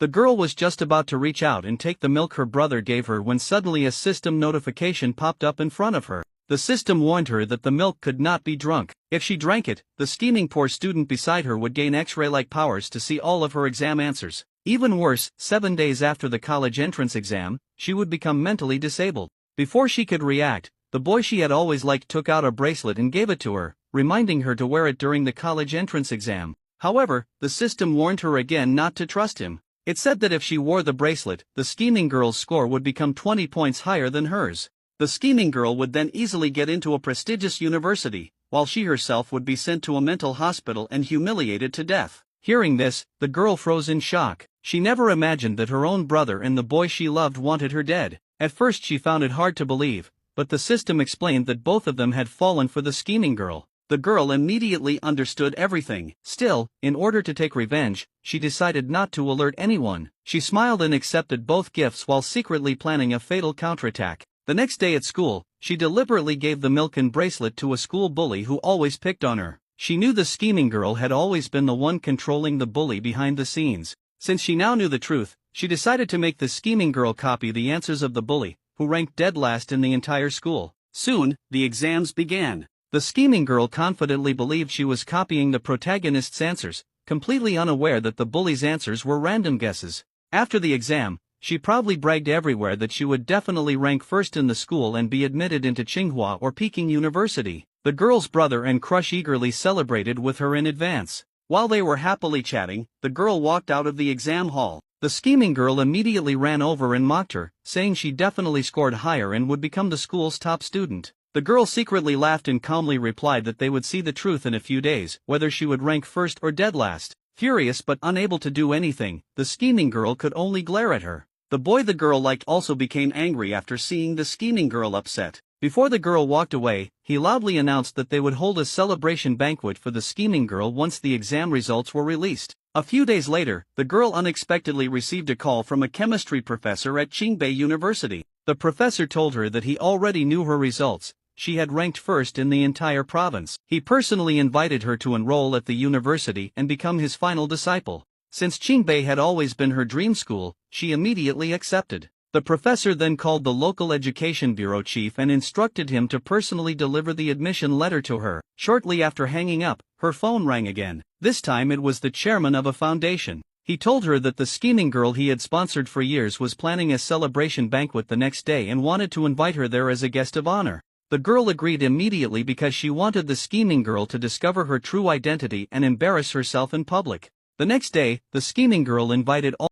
The girl was just about to reach out and take the milk her brother gave her when suddenly a system notification popped up in front of her. The system warned her that the milk could not be drunk. If she drank it, the scheming poor student beside her would gain X-ray-like powers to see all of her exam answers. Even worse, 7 days after the college entrance exam, she would become mentally disabled. Before she could react, the boy she had always liked took out a bracelet and gave it to her, reminding her to wear it during the college entrance exam. However, the system warned her again not to trust him. It said that if she wore the bracelet, the scheming girl's score would become 20 points higher than hers. The scheming girl would then easily get into a prestigious university, while she herself would be sent to a mental hospital and humiliated to death. Hearing this, the girl froze in shock. She never imagined that her own brother and the boy she loved wanted her dead. At first she found it hard to believe, but the system explained that both of them had fallen for the scheming girl. The girl immediately understood everything. Still, in order to take revenge, she decided not to alert anyone. She smiled and accepted both gifts while secretly planning a fatal counterattack. The next day at school, she deliberately gave the milk and bracelet to a school bully who always picked on her. She knew the scheming girl had always been the one controlling the bully behind the scenes. Since she now knew the truth, she decided to make the scheming girl copy the answers of the bully, who ranked dead last in the entire school. Soon, the exams began. The scheming girl confidently believed she was copying the protagonist's answers, completely unaware that the bully's answers were random guesses. After the exam, she proudly bragged everywhere that she would definitely rank first in the school and be admitted into Tsinghua or Peking University. The girl's brother and crush eagerly celebrated with her in advance. While they were happily chatting, the girl walked out of the exam hall. The scheming girl immediately ran over and mocked her, saying she definitely scored higher and would become the school's top student. The girl secretly laughed and calmly replied that they would see the truth in a few days, whether she would rank first or dead last. Furious but unable to do anything, the scheming girl could only glare at her. The boy the girl liked also became angry after seeing the scheming girl upset. Before the girl walked away, he loudly announced that they would hold a celebration banquet for the scheming girl once the exam results were released. A few days later, the girl unexpectedly received a call from a chemistry professor at Qingbei University. The professor told her that he already knew her results. She had ranked first in the entire province. He personally invited her to enroll at the university and become his final disciple. Since Qingbei had always been her dream school, she immediately accepted. The professor then called the local education bureau chief and instructed him to personally deliver the admission letter to her. Shortly after hanging up, her phone rang again. This time it was the chairman of a foundation. He told her that the scheming girl he had sponsored for years was planning a celebration banquet the next day and wanted to invite her there as a guest of honor. The girl agreed immediately because she wanted the scheming girl to discover her true identity and embarrass herself in public. The next day, the scheming girl invited all